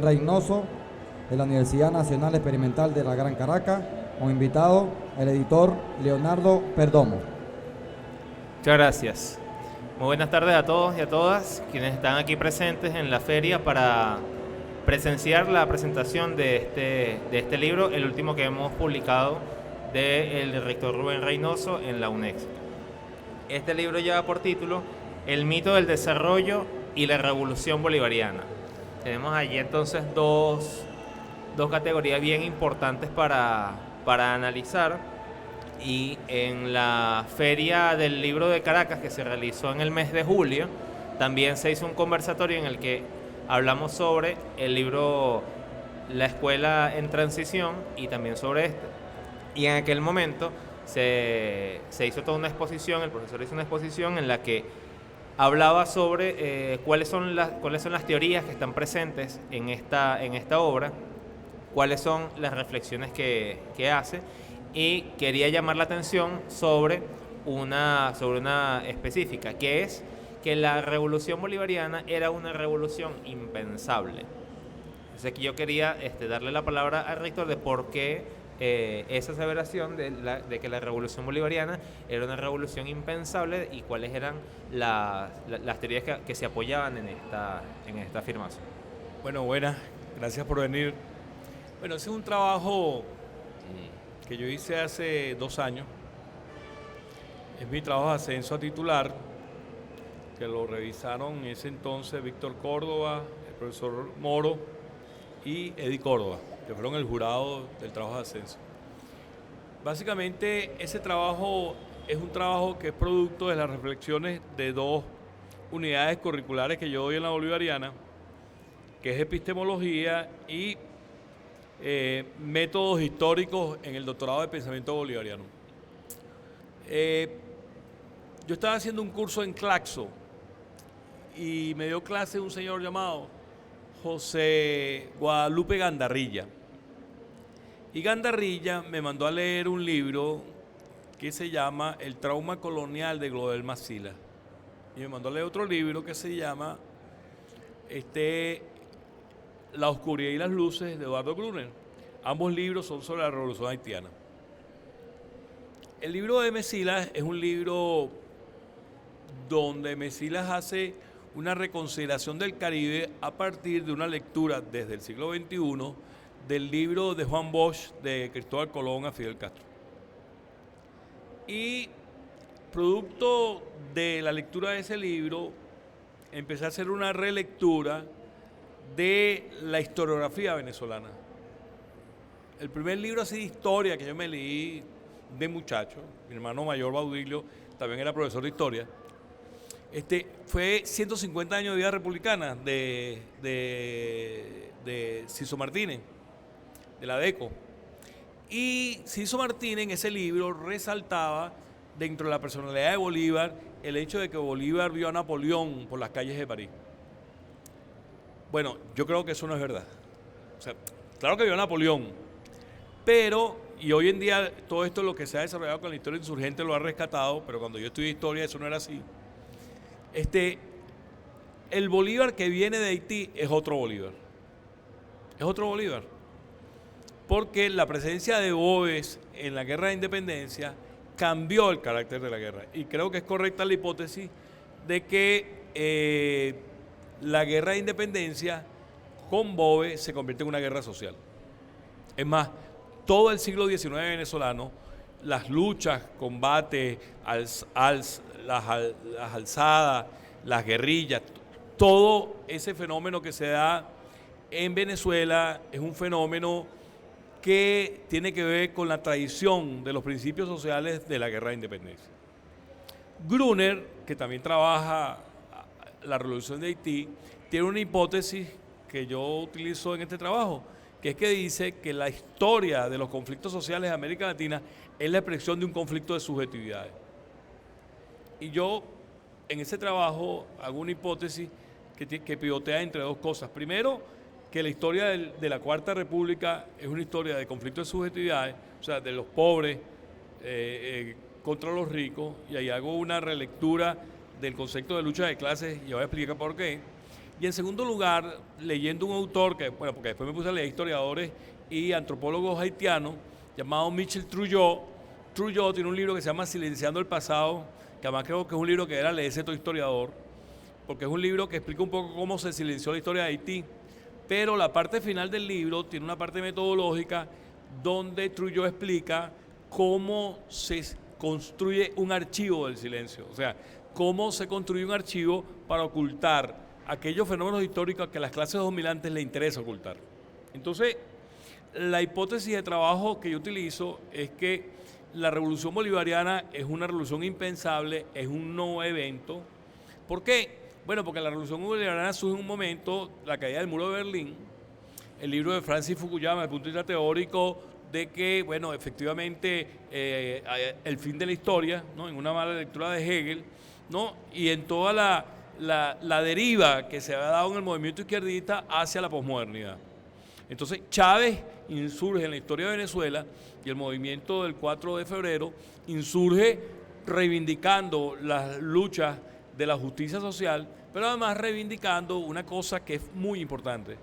Reynoso, de la Universidad Nacional Experimental de la Gran Caracas, como invitado el editor Leonardo Perdomo. Muchas gracias. Muy buenas tardes a todos y a todas quienes están aquí presentes en la feria para presenciar la presentación de este libro, el último que hemos publicado del rector Rubén Reynoso en la UNEX. Este libro lleva por título El mito del desarrollo y la revolución bolivariana. Tenemos allí entonces dos categorías bien importantes para analizar, y en la feria del libro de Caracas, que se realizó en el mes de julio, también se hizo un conversatorio en el que hablamos sobre el libro La Escuela en Transición y también sobre este. Y en aquel momento se hizo toda una exposición, el profesor hizo una exposición en la que hablaba sobre cuáles son las teorías que están presentes en esta obra, cuáles son las reflexiones que hace, y quería llamar la atención sobre una específica, que es que la revolución bolivariana era una revolución impensable. Entonces aquí yo quería darle la palabra al rector de por qué esa aseveración de que la revolución bolivariana era una revolución impensable y cuáles eran las teorías que se apoyaban en esta afirmación. Bueno, buenas, gracias por venir. Bueno, ese es un trabajo que yo hice hace 2 años. Es mi trabajo de ascenso a titular, que lo revisaron en ese entonces Víctor Córdoba, el profesor Moro y Eddie Córdoba, que fueron el jurado del trabajo de ascenso. Básicamente, ese trabajo es un trabajo que es producto de las reflexiones de 2 unidades curriculares que yo doy en la bolivariana, que es epistemología y métodos históricos en el doctorado de pensamiento bolivariano. Yo estaba haciendo un curso en Claxo y me dio clase un señor llamado José Guadalupe Gandarrilla. Y Gandarrilla me mandó a leer un libro que se llama El trauma colonial de Globel Macila. Y me mandó a leer otro libro que se llama La oscuridad y las luces, de Eduardo Gruner. Ambos libros son sobre la revolución haitiana. El libro de Mesilas es un libro donde Mesilas hace una reconsideración del Caribe a partir de una lectura desde el siglo XXI del libro de Juan Bosch de Cristóbal Colón a Fidel Castro. Y producto de la lectura de ese libro, empecé a hacer una relectura de la historiografía venezolana. El primer libro así de historia que yo me leí de muchacho, mi hermano mayor Baudilio también era profesor de historia, fue 150 años de vida republicana de Ciso Martínez, de la DECO. Y Ciso Martínez en ese libro resaltaba dentro de la personalidad de Bolívar el hecho de que Bolívar vio a Napoleón por las calles de París. Bueno, yo creo que eso no es verdad. O sea, claro que vio a Napoleón, pero, y hoy en día todo esto lo que se ha desarrollado con la historia insurgente lo ha rescatado, pero cuando yo estudié historia eso no era así. El Bolívar que viene de Haití es otro Bolívar. Es otro Bolívar. Porque la presencia de Boves en la guerra de independencia cambió el carácter de la guerra. Y creo que es correcta la hipótesis de que la guerra de independencia con Boves se convierte en una guerra social. Es más, todo el siglo XIX venezolano, las luchas, combates, las alzadas, las guerrillas, todo ese fenómeno que se da en Venezuela es un fenómeno que tiene que ver con la tradición de los principios sociales de la guerra de independencia. Gruner, que también trabaja la revolución de Haití, tiene una hipótesis que yo utilizo en este trabajo, que es que dice que la historia de los conflictos sociales de América Latina es la expresión de un conflicto de subjetividades. Y yo en ese trabajo hago una hipótesis que pivotea entre 2 cosas. Primero, que la historia de la Cuarta República es una historia de conflicto de subjetividades, o sea, de los pobres contra los ricos, y ahí hago una relectura del concepto de lucha de clases y voy a explicar por qué. Y en segundo lugar, leyendo un autor que, bueno, porque después me puse a leer historiadores y antropólogos haitianos, llamado Michel Trujillo. Trujillo tiene un libro que se llama Silenciando el pasado, que además creo que es un libro que era leerse todo historiador, porque es un libro que explica un poco cómo se silenció la historia de Haití. Pero la parte final del libro tiene una parte metodológica donde Trujillo explica cómo se construye un archivo del silencio, o sea, cómo se construye un archivo para ocultar aquellos fenómenos históricos que a las clases dominantes les interesa ocultar. Entonces, la hipótesis de trabajo que yo utilizo es que la revolución bolivariana es una revolución impensable, es un nuevo evento. ¿Por qué? Bueno, porque la revolución bolivariana surge en un momento, la caída del muro de Berlín, el libro de Francis Fukuyama, desde el punto de vista teórico, de que, bueno, efectivamente, el fin de la historia, ¿no? En una mala lectura de Hegel, ¿no? Y en toda la deriva que se ha dado en el movimiento izquierdista hacia la posmodernidad. Entonces, Chávez insurge en la historia de Venezuela y el movimiento del 4 de febrero insurge reivindicando las luchas de la justicia social, pero además reivindicando una cosa que es muy importante,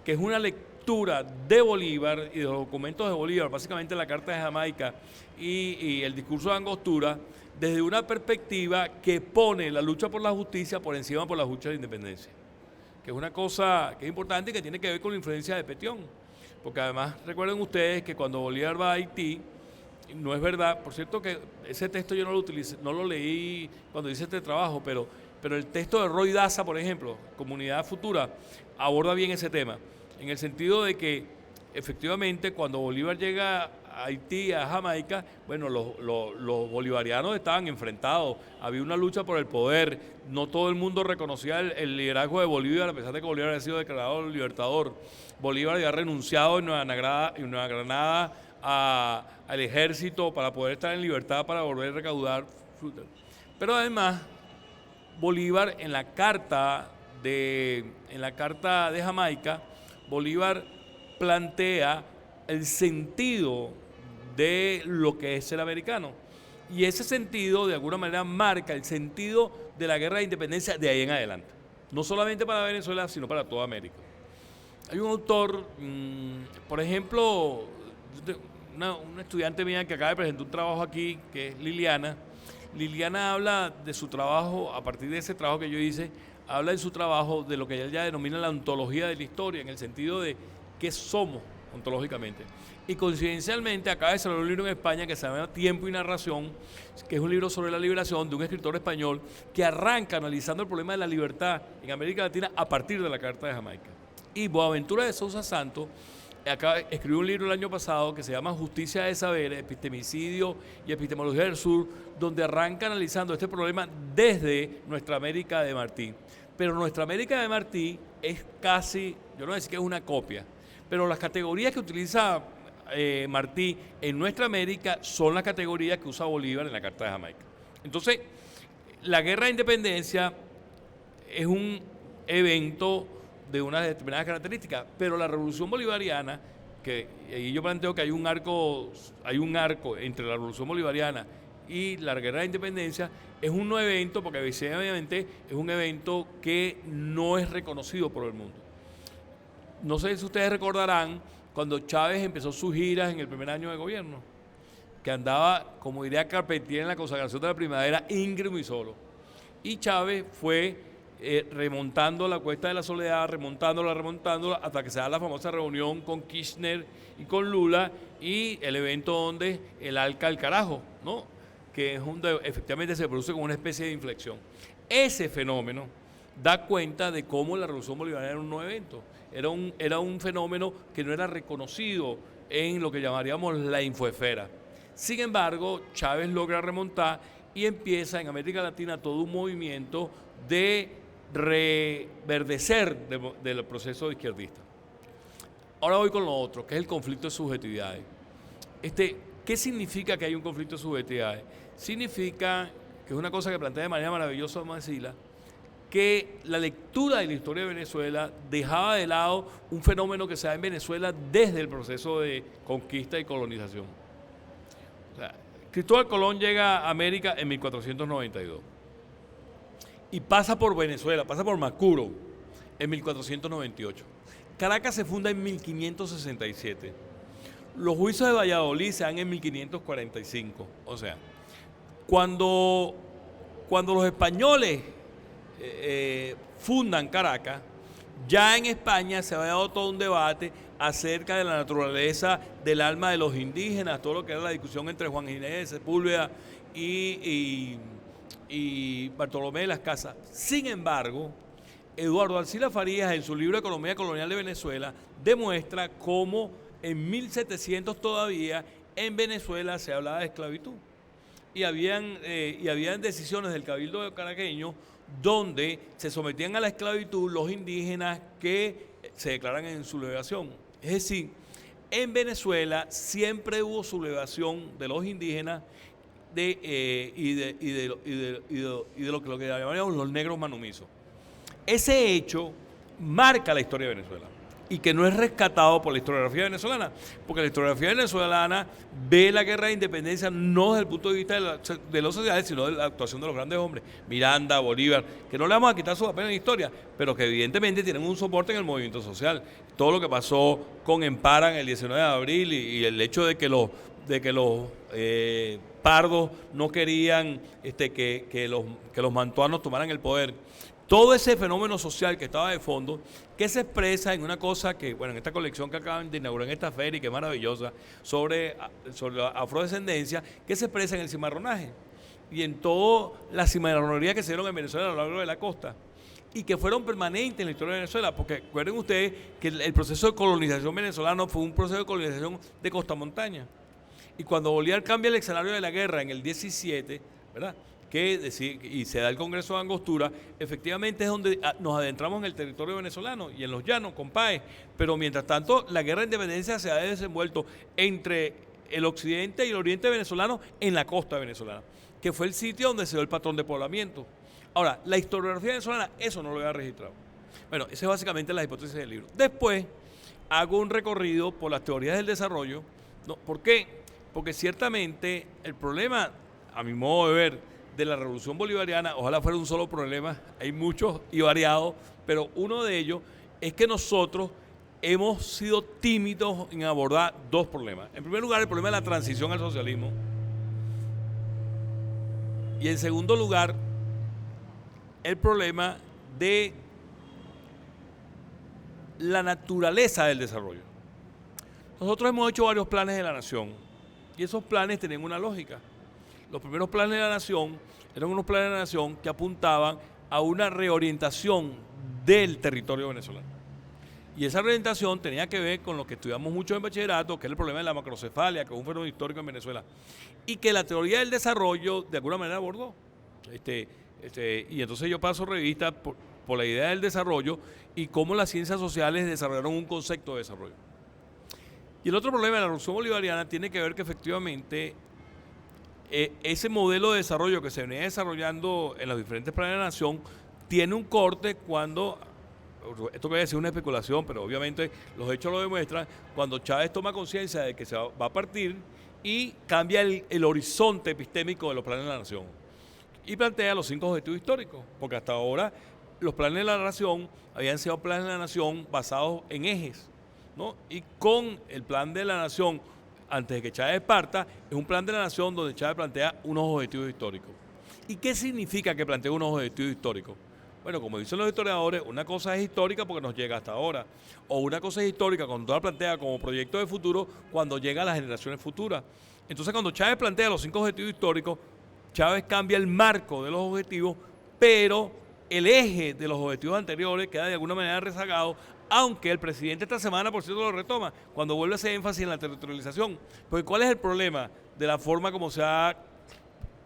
que es una lectura de Bolívar y de los documentos de Bolívar, básicamente la Carta de Jamaica y el discurso de Angostura, desde una perspectiva que pone la lucha por la justicia por encima por la lucha de la independencia, que es una cosa que es importante y que tiene que ver con la influencia de Petión, porque además recuerden ustedes que cuando Bolívar va a Haití, no es verdad, por cierto que ese texto yo no lo utilicé, no lo leí cuando hice este trabajo, pero el texto de Roy Daza, por ejemplo, Comunidad Futura, aborda bien ese tema, en el sentido de que efectivamente cuando Bolívar llega a Haití, a Jamaica, bueno, los bolivarianos estaban enfrentados, había una lucha por el poder, no todo el mundo reconocía el liderazgo de Bolívar, a pesar de que Bolívar había sido declarado libertador. Bolívar había renunciado en Nueva Granada al ejército para poder estar en libertad, para volver a recaudar frutas. Pero además, Bolívar en la carta de Jamaica, Bolívar plantea el sentido de lo que es ser americano. Y ese sentido, de alguna manera, marca el sentido de la guerra de independencia de ahí en adelante. No solamente para Venezuela, sino para toda América. Hay un autor, por ejemplo, una estudiante mía que acaba de presentar un trabajo aquí, que es Liliana. Liliana habla de su trabajo, a partir de ese trabajo que yo hice, habla en su trabajo de lo que ella denomina la ontología de la historia, en el sentido de qué somos ontológicamente. Y coincidencialmente acaba de salir un libro en España que se llama Tiempo y Narración, que es un libro sobre la liberación de un escritor español que arranca analizando el problema de la libertad en América Latina a partir de la Carta de Jamaica. Y Boaventura de Sousa Santos escribió un libro el año pasado que se llama Justicia de Saberes, Epistemicidio y Epistemología del Sur, donde arranca analizando este problema desde nuestra América de Martí. Pero nuestra América de Martí es casi, yo no voy a decir que es una copia, pero las categorías que utiliza Martí en nuestra América son las categorías que usa Bolívar en la Carta de Jamaica. Entonces, la guerra de independencia es un evento de unas determinadas características, pero la revolución bolivariana, que y yo planteo que hay un arco entre la revolución bolivariana y la guerra de independencia, es un nuevo evento porque obviamente es un evento que no es reconocido por el mundo. No sé si ustedes recordarán cuando Chávez empezó sus giras en el primer año de gobierno, que andaba, como diría Carpentier en la consagración de la primavera, íngremo y solo. Y Chávez fue remontando la Cuesta de la Soledad, remontándola, hasta que se da la famosa reunión con Kirchner y con Lula y el evento donde el Alca al carajo, ¿no? Que es donde efectivamente se produce como una especie de inflexión. Ese fenómeno da cuenta de cómo la revolución bolivariana era un nuevo evento, era un fenómeno que no era reconocido en lo que llamaríamos la infoesfera. Sin embargo, Chávez logra remontar y empieza en América Latina todo un movimiento de reverdecer del proceso izquierdista. Ahora voy con lo otro, que es el conflicto de subjetividades. ¿Qué significa que hay un conflicto de subjetividades? Significa, que es una cosa que plantea de manera maravillosa Mancilla, que la lectura de la historia de Venezuela dejaba de lado un fenómeno que se da en Venezuela desde el proceso de conquista y colonización. O sea, Cristóbal Colón llega a América en 1492 y pasa por Venezuela, pasa por Macuro, en 1498. Caracas se funda en 1567. Los juicios de Valladolid se dan en 1545. O sea, cuando los españoles fundan Caracas, ya en España se había dado todo un debate acerca de la naturaleza del alma de los indígenas, todo lo que era la discusión entre Juan Ginés de Sepúlveda y Bartolomé de las Casas. Sin embargo, Eduardo Arcila Farías, en su libro Economía Colonial de Venezuela, demuestra cómo en 1700 todavía en Venezuela se hablaba de esclavitud. Y habían decisiones del Cabildo caraqueño donde se sometían a la esclavitud los indígenas que se declaran en sublevación. Es decir, en Venezuela siempre hubo sublevación de los indígenas y de lo que llamaríamos los negros manumisos. Ese hecho marca la historia de Venezuela y que no es rescatado por la historiografía venezolana, porque la historiografía venezolana ve la guerra de independencia no desde el punto de vista de los sociales, sino de la actuación de los grandes hombres, Miranda, Bolívar, que no le vamos a quitar su papel en la historia, pero que evidentemente tienen un soporte en el movimiento social. Todo lo que pasó con Emparan el 19 de abril y el hecho de que los pardos no querían que los mantuanos tomaran el poder. Todo ese fenómeno social que estaba de fondo, que se expresa en una cosa que, bueno, en esta colección que acaban de inaugurar en esta feria y que es maravillosa, sobre la afrodescendencia, que se expresa en el cimarronaje y en toda la cimarronería que se dieron en Venezuela a lo largo de la costa y que fueron permanentes en la historia de Venezuela, porque recuerden ustedes que el proceso de colonización venezolano fue un proceso de colonización de costa-montaña. Y cuando Bolívar cambia el escenario de la guerra en el 17, ¿verdad?, y se da el Congreso de Angostura, efectivamente es donde nos adentramos en el territorio venezolano y en los llanos, con Páez. Pero mientras tanto, la guerra de independencia se ha desenvuelto entre el occidente y el oriente venezolano en la costa venezolana, que fue el sitio donde se dio el patrón de poblamiento. Ahora, la historiografía venezolana eso no lo había registrado. Bueno, esa es básicamente la hipótesis del libro. Después, hago un recorrido por las teorías del desarrollo. ¿No? ¿Por qué? Porque ciertamente el problema, a mi modo de ver, de la revolución bolivariana, ojalá fuera un solo problema, hay muchos y variados, pero uno de ellos es que nosotros hemos sido tímidos en abordar dos problemas. En primer lugar, el problema de la transición al socialismo. Y en segundo lugar, el problema de la naturaleza del desarrollo. Nosotros hemos hecho varios planes de la nación y esos planes tenían una lógica. Los primeros planes de la nación eran unos planes de la nación que apuntaban a una reorientación del territorio venezolano. Y esa reorientación tenía que ver con lo que estudiamos mucho en bachillerato, que es el problema de la macrocefalia, que es un fenómeno histórico en Venezuela, y que la teoría del desarrollo de alguna manera abordó. Y entonces yo paso revista por la idea del desarrollo y cómo las ciencias sociales desarrollaron un concepto de desarrollo. Y el otro problema de la revolución bolivariana tiene que ver que efectivamente ese modelo de desarrollo que se venía desarrollando en los diferentes planes de la nación tiene un corte cuando, esto voy a decir una especulación, pero obviamente los hechos lo demuestran, cuando Chávez toma conciencia de que se va a partir y cambia el horizonte epistémico de los planes de la nación y plantea los 5 objetivos históricos, porque hasta ahora los planes de la nación habían sido planes de la nación basados en ejes, ¿no? Y con el plan de la nación antes de que Chávez parta, es un plan de la nación donde Chávez plantea unos objetivos históricos. ¿Y qué significa que plantee unos objetivos históricos? Bueno, como dicen los historiadores, una cosa es histórica porque nos llega hasta ahora, o una cosa es histórica cuando la plantea como proyecto de futuro cuando llega a las generaciones futuras. Entonces, cuando Chávez plantea los 5 objetivos históricos, Chávez cambia el marco de los objetivos, pero el eje de los objetivos anteriores queda de alguna manera rezagado, aunque el presidente esta semana, por cierto, lo retoma, cuando vuelve a hacer énfasis en la territorialización. Porque ¿cuál es el problema de la forma como se ha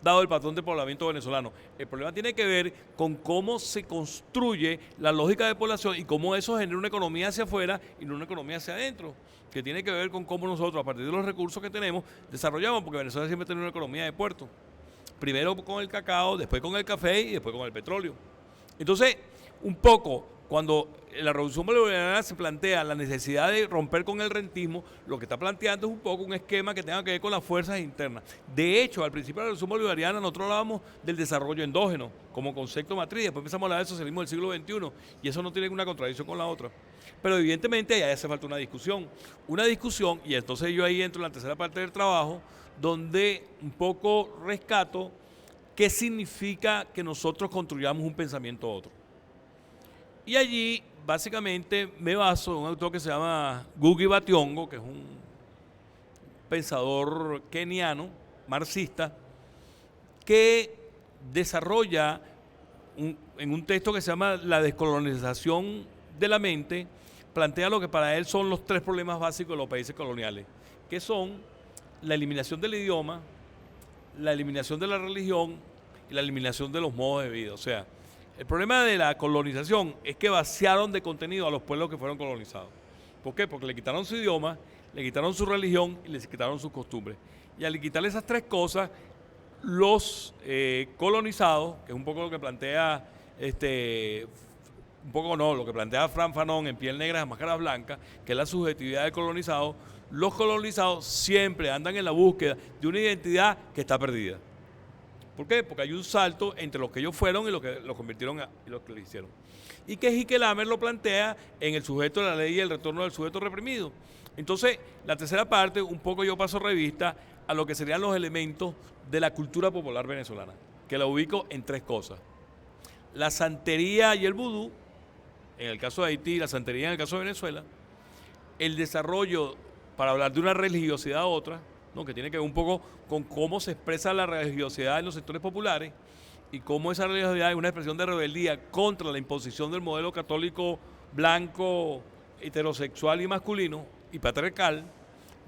dado el patrón de poblamiento venezolano? El problema tiene que ver con cómo se construye la lógica de población y cómo eso genera una economía hacia afuera y no una economía hacia adentro, que tiene que ver con cómo nosotros, a partir de los recursos que tenemos, desarrollamos, porque Venezuela siempre tiene una economía de puerto. Primero con el cacao, después con el café y después con el petróleo. Entonces, un poco cuando la Revolución Bolivariana se plantea la necesidad de romper con el rentismo, lo que está planteando es un poco un esquema que tenga que ver con las fuerzas internas. De hecho, al principio de la Revolución Bolivariana nosotros hablábamos del desarrollo endógeno como concepto matriz, después empezamos a hablar del socialismo del siglo XXI, y eso no tiene una contradicción con la otra. Pero evidentemente ahí hace falta una discusión, y entonces yo ahí entro en la tercera parte del trabajo, donde un poco rescato qué significa que nosotros construyamos un pensamiento otro. Y allí, básicamente, me baso en un autor que se llama Ngugi wa Thiong'o, que es un pensador keniano, marxista, que desarrolla en un texto que se llama La descolonización de la mente, plantea lo que para él son los 3 problemas básicos de los países coloniales, que son la eliminación del idioma, la eliminación de la religión y la eliminación de los modos de vida. O sea, el problema de la colonización es que vaciaron de contenido a los pueblos que fueron colonizados. ¿Por qué? Porque le quitaron su idioma, le quitaron su religión y les quitaron sus costumbres. Y al quitarle esas 3 cosas, los colonizados, que es un poco lo que plantea, lo que plantea Frantz Fanon en Piel Negra, Máscaras Blancas, que es la subjetividad del colonizado, los colonizados siempre andan en la búsqueda de una identidad que está perdida. ¿Por qué? Porque hay un salto entre los que ellos fueron y los que los convirtieron y los que lo hicieron. Y que Hickelhammer lo plantea en El sujeto de la ley y el retorno del sujeto reprimido. Entonces, la tercera parte, un poco yo paso revista a lo que serían los elementos de la cultura popular venezolana, que la ubico en 3 cosas. La santería y el vudú, en el caso de Haití, la santería en el caso de Venezuela, el desarrollo, para hablar de una religiosidad a otra, ¿no? Que tiene que ver un poco con cómo se expresa la religiosidad en los sectores populares y cómo esa religiosidad es una expresión de rebeldía contra la imposición del modelo católico blanco, heterosexual y masculino y patriarcal.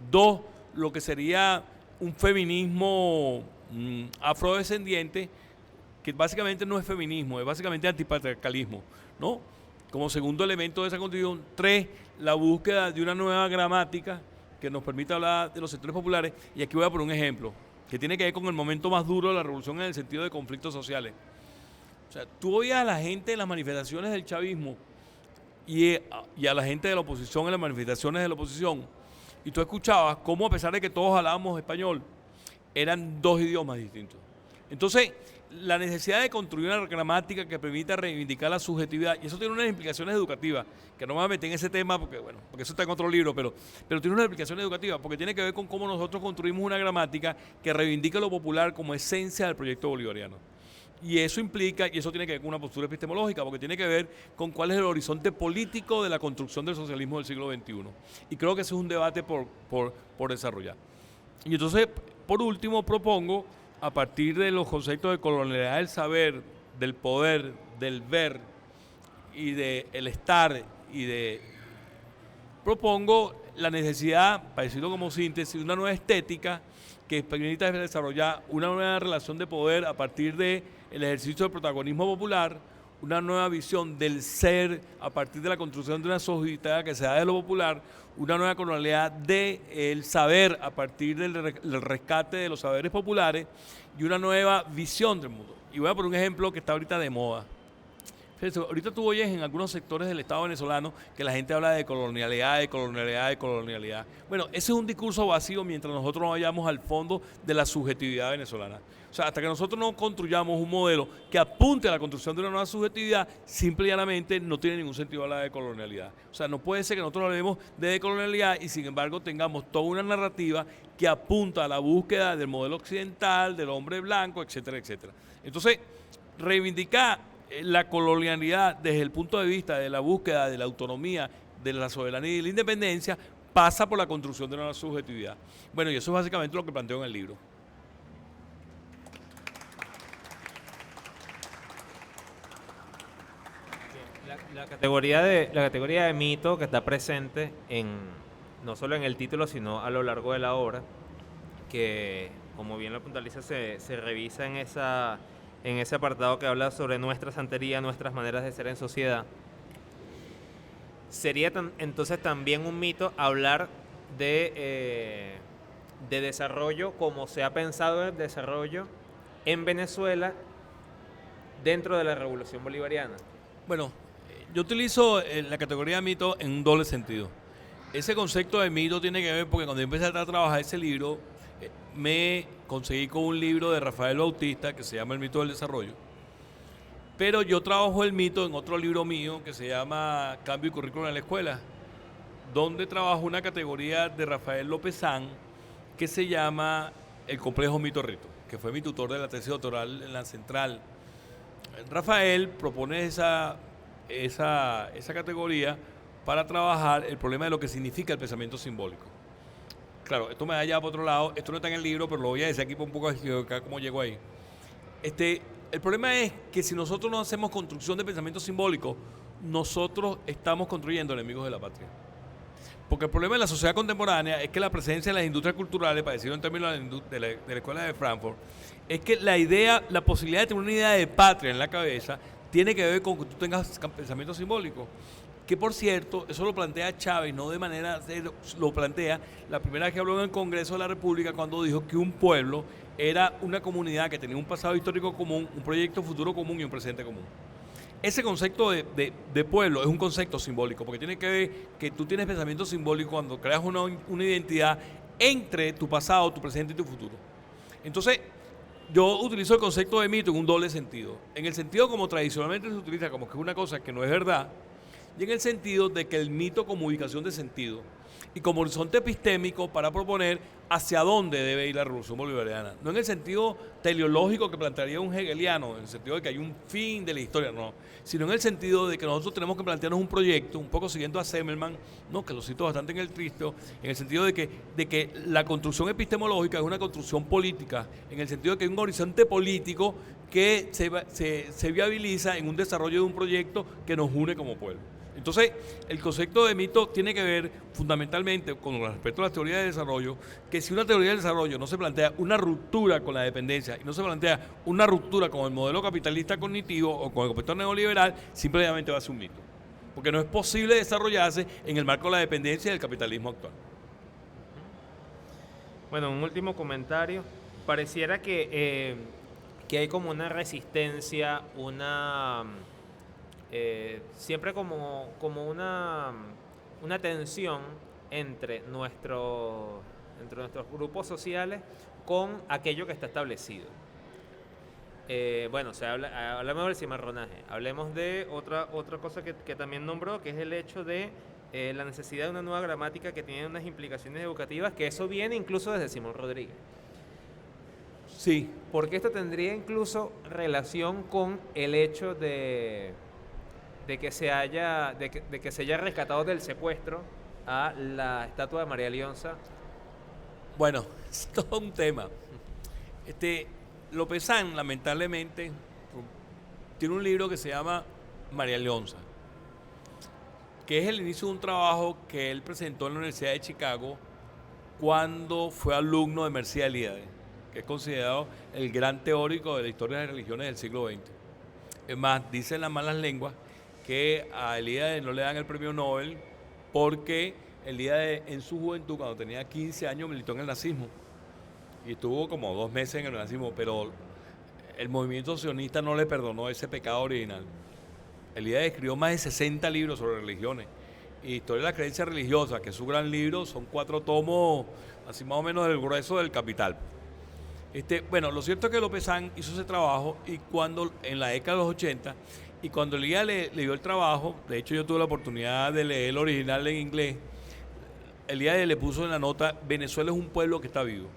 2, lo que sería un feminismo afrodescendiente, que básicamente no es feminismo, es básicamente antipatriarcalismo, ¿no? Como segundo elemento de esa constitución. 3, la búsqueda de una nueva gramática que nos permita hablar de los sectores populares, y aquí voy a poner un ejemplo, que tiene que ver con el momento más duro de la revolución en el sentido de conflictos sociales. O sea, tú oías a la gente en las manifestaciones del chavismo y a la gente de la oposición en las manifestaciones de la oposición, y tú escuchabas cómo, a pesar de que todos hablábamos español, eran 2 idiomas distintos. Entonces, la necesidad de construir una gramática que permita reivindicar la subjetividad, y eso tiene unas implicaciones educativas, que no me voy a meter en ese tema porque eso está en otro libro, pero tiene unas implicaciones educativas, porque tiene que ver con cómo nosotros construimos una gramática que reivindica lo popular como esencia del proyecto bolivariano. Y eso implica, y eso tiene que ver con una postura epistemológica, porque tiene que ver con cuál es el horizonte político de la construcción del socialismo del siglo XXI. Y creo que ese es un debate por desarrollar. Y entonces, por último, propongo, a partir de los conceptos de colonialidad del saber, del poder, del ver y del estar, propongo la necesidad, para decirlo como síntesis, de una nueva estética que permita desarrollar una nueva relación de poder a partir del ejercicio del protagonismo popular, una nueva visión del ser a partir de la construcción de una sociedad que se da de lo popular, una nueva colonialidad del saber a partir del rescate de los saberes populares y una nueva visión del mundo. Y voy a poner un ejemplo que está ahorita de moda. Fíjense, ahorita tú oyes en algunos sectores del Estado venezolano que la gente habla de colonialidad, de colonialidad, de colonialidad. Bueno, ese es un discurso vacío mientras nosotros no vayamos al fondo de la subjetividad venezolana. O sea, hasta que nosotros no construyamos un modelo que apunte a la construcción de una nueva subjetividad, simple y llanamente no tiene ningún sentido hablar de colonialidad. O sea, no puede ser que nosotros hablemos de decolonialidad y sin embargo tengamos toda una narrativa que apunta a la búsqueda del modelo occidental, del hombre blanco, etcétera, etcétera. Entonces, reivindicar la colonialidad desde el punto de vista de la búsqueda de la autonomía, de la soberanía y de la independencia, pasa por la construcción de una nueva subjetividad. Bueno, y eso es básicamente lo que planteo en el libro. La categoría de mito que está presente no solo en el título, sino a lo largo de la obra, que como bien lo puntualiza, se revisa en ese apartado que habla sobre nuestra santería, nuestras maneras de ser en sociedad. Sería entonces también un mito hablar de desarrollo como se ha pensado el desarrollo en Venezuela dentro de la Revolución Bolivariana. Bueno, Yo utilizo la categoría de mito en un doble sentido. Ese concepto de mito tiene que ver porque cuando yo empecé a trabajar ese libro, me conseguí con un libro de Rafael Bautista que se llama El mito del desarrollo. Pero yo trabajo el mito en otro libro mío que se llama Cambio y currículum en la escuela, donde trabajo una categoría de Rafael López-San que se llama El complejo mito-rito, que fue mi tutor de la tesis doctoral en la Central. Rafael propone esa categoría para trabajar el problema de lo que significa el pensamiento simbólico. Claro, esto me da ya por otro lado, esto no está en el libro, pero lo voy a decir aquí por un poco acá cómo llegó ahí. El problema es que si nosotros no hacemos construcción de pensamiento simbólico, nosotros estamos construyendo enemigos de la patria. Porque el problema de la sociedad contemporánea es que la presencia de las industrias culturales, para decirlo en términos de la escuela de Frankfurt, es que la posibilidad de tener una idea de patria en la cabeza tiene que ver con que tú tengas pensamiento simbólico. Que por cierto, eso lo plantea Chávez, no de manera, lo plantea la primera vez que habló en el Congreso de la República cuando dijo que un pueblo era una comunidad que tenía un pasado histórico común, un proyecto futuro común y un presente común. Ese concepto de pueblo es un concepto simbólico, porque tiene que ver que tú tienes pensamiento simbólico cuando creas una identidad entre tu pasado, tu presente y tu futuro. Entonces, yo utilizo el concepto de mito en un doble sentido. En el sentido como tradicionalmente se utiliza, como que es una cosa que no es verdad, y en el sentido de que el mito como ubicación de sentido y como horizonte epistémico para proponer hacia dónde debe ir la revolución bolivariana. No en el sentido teleológico que plantearía un hegeliano, en el sentido de que hay un fin de la historia, no, sino en el sentido de que nosotros tenemos que plantearnos un proyecto, un poco siguiendo a Semmelman, ¿no? Que lo cito bastante en el Tristo, en el sentido de que la construcción epistemológica es una construcción política, en el sentido de que hay un horizonte político que se viabiliza en un desarrollo de un proyecto que nos une como pueblo. Entonces, el concepto de mito tiene que ver fundamentalmente con respecto a las teorías de desarrollo, que si una teoría de desarrollo no se plantea una ruptura con la dependencia y no se plantea una ruptura con el modelo capitalista cognitivo o con el concepto neoliberal, simplemente va a ser un mito. Porque no es posible desarrollarse en el marco de la dependencia del capitalismo actual. Bueno, un último comentario. Pareciera que hay como una resistencia, siempre como una tensión entre nuestros grupos sociales con aquello que está establecido. Bueno, hablamos del cimarronaje. Hablemos de otra cosa que también nombró, que es el hecho de la necesidad de una nueva gramática que tiene unas implicaciones educativas, que eso viene incluso desde Simón Rodríguez. Sí. Porque esto tendría incluso relación con el hecho de que se haya rescatado del secuestro a la estatua de María Leonza. Bueno, es todo un tema. López-San, lamentablemente, tiene un libro que se llama María Leonza, que es el inicio de un trabajo que él presentó en la Universidad de Chicago cuando fue alumno de Mircea Eliade, que es considerado el gran teórico de la historia de las religiones del siglo XX. Es más, dicen las malas lenguas que a Eliade no le dan el premio Nobel porque Eliade en su juventud, cuando tenía 15 años, militó en el nazismo y estuvo como 2 meses en el nazismo, pero el movimiento sionista no le perdonó ese pecado original. Eliade escribió más de 60 libros sobre religiones y historia de la creencia religiosa, que es su gran libro, son 4 tomos, así más o menos del grueso del Capital. Bueno, lo cierto es que López-San hizo ese trabajo y cuando en la década de los 80 y cuando Eliade le dio el trabajo, de hecho yo tuve la oportunidad de leer el original en inglés, Eliade le puso en la nota: Venezuela es un pueblo que está vivo.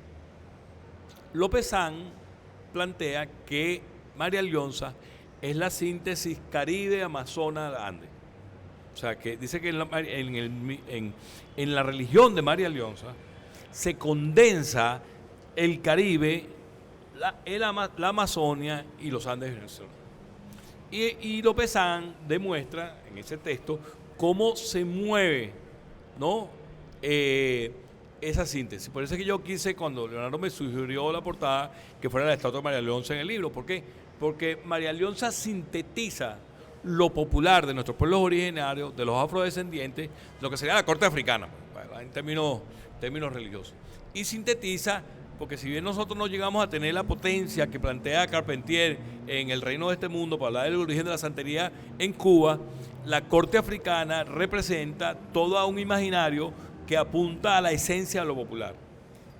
López-San plantea que María Leonza es la síntesis Caribe, Amazona, Andes. O sea, que dice que en la religión de María Leonza se condensa el Caribe, la Amazonia y los Andes venezolanos. Y López-San demuestra en ese texto cómo se mueve, ¿no? Esa síntesis. Por eso es que yo quise, cuando Leonardo me sugirió la portada, que fuera la estatua de María Leonza en el libro. ¿Por qué? Porque María Leonza sintetiza lo popular de nuestros pueblos originarios, de los afrodescendientes, lo que sería la corte africana, en términos religiosos. Y sintetiza porque si bien nosotros no llegamos a tener la potencia que plantea Carpentier en El reino de este mundo para hablar del origen de la santería en Cuba, la corte africana representa todo un imaginario que apunta a la esencia de lo popular,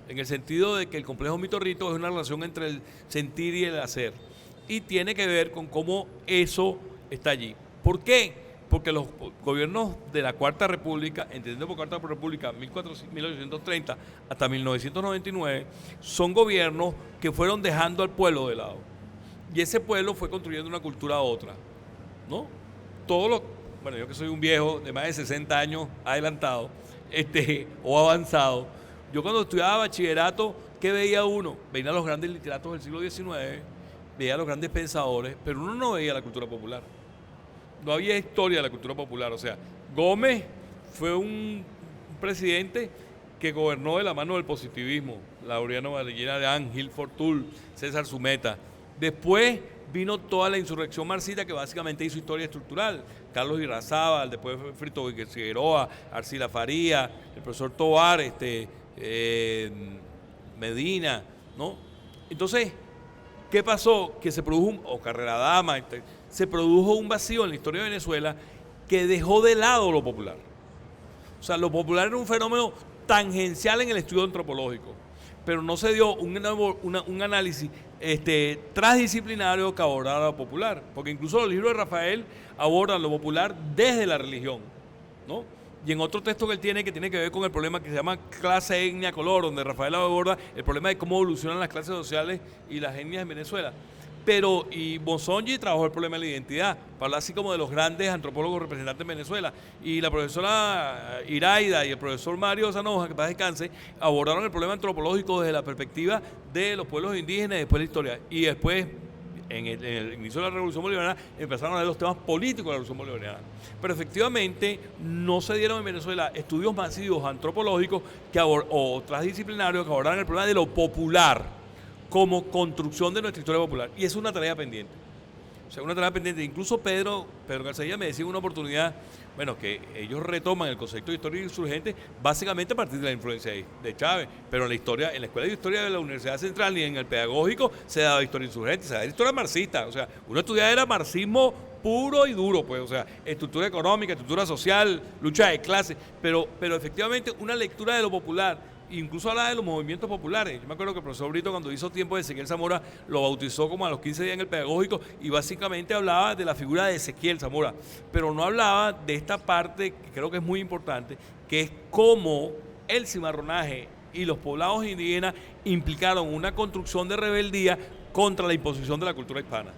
en el sentido de que el complejo mito-rito es una relación entre el sentir y el hacer, y tiene que ver con cómo eso está allí. ¿Por qué? Porque los gobiernos de la Cuarta República, entendiendo por Cuarta República 1830 hasta 1999, son gobiernos que fueron dejando al pueblo de lado. Y ese pueblo fue construyendo una cultura a otra, ¿no? Bueno, yo que soy un viejo de más de 60 años adelantado, o avanzado, yo cuando estudiaba bachillerato, ¿qué veía uno? Veía a los grandes literatos del siglo XIX, veía a los grandes pensadores, pero uno no veía la cultura popular. No había historia de la cultura popular. O sea, Gómez fue un presidente que gobernó de la mano del positivismo. Laureano Varellena de Ángel Fortul, César Sumeta. Después vino toda la insurrección marxista que básicamente hizo historia estructural. Carlos Irarrázaval, después Frito Figueroa, Arcila Faría, el profesor Tovar, Medina, ¿no? Entonces, ¿qué pasó? Que se produjo, Carrera Dama, se produjo un vacío en la historia de Venezuela que dejó de lado lo popular. O sea, lo popular era un fenómeno tangencial en el estudio antropológico, pero no se dio un análisis transdisciplinario que abordara lo popular, porque incluso los libros de Rafael abordan lo popular desde la religión, ¿no? Y en otro texto que él tiene, que tiene que ver con el problema que se llama clase, etnia, color, donde Rafael aborda el problema de cómo evolucionan las clases sociales y las etnias en Venezuela. Y Bonsongi trabajó el problema de la identidad, para hablar así como de los grandes antropólogos representantes en Venezuela. Y la profesora Iraida y el profesor Mario Zanoja, que paz descanse, abordaron el problema antropológico desde la perspectiva de los pueblos indígenas y después la historia. Y después, en el inicio de la Revolución Bolivariana, empezaron a ver los temas políticos de la Revolución Bolivariana. Pero efectivamente no se dieron en Venezuela estudios masivos antropológicos o transdisciplinarios que abordaran el problema de lo popular como construcción de nuestra historia popular. Y es una tarea pendiente. O sea, una tarea pendiente. Incluso Pedro García me decía en una oportunidad, bueno, que ellos retoman el concepto de historia insurgente básicamente a partir de la influencia de Chávez. Pero en la Escuela de Historia de la Universidad Central y en el pedagógico se daba historia insurgente, se daba historia marxista. O sea, uno estudiaba era marxismo puro y duro, pues, o sea, estructura económica, estructura social, lucha de clases, pero efectivamente una lectura de lo popular. Incluso hablaba de los movimientos populares. Yo me acuerdo que el profesor Brito, cuando hizo tiempo de Ezequiel Zamora, lo bautizó como a los 15 días en el pedagógico y básicamente hablaba de la figura de Ezequiel Zamora, pero no hablaba de esta parte que creo que es muy importante, que es cómo el cimarronaje y los poblados indígenas implicaron una construcción de rebeldía contra la imposición de la cultura hispana.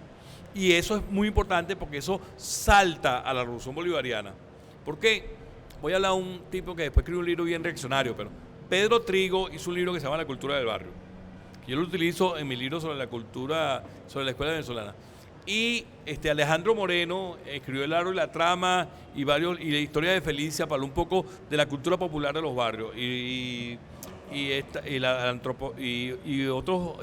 Y eso es muy importante porque eso salta a la Revolución Bolivariana. ¿Por qué? Voy a hablar de un tipo que después escribió un libro bien reaccionario, pero Pedro Trigo hizo un libro que se llama La cultura del barrio, que yo lo utilizo en mi libro sobre la cultura, sobre la escuela venezolana. Y Alejandro Moreno escribió El aro y la trama y la historia de Felicia, para hablar un poco de la cultura popular de los barrios. Y otros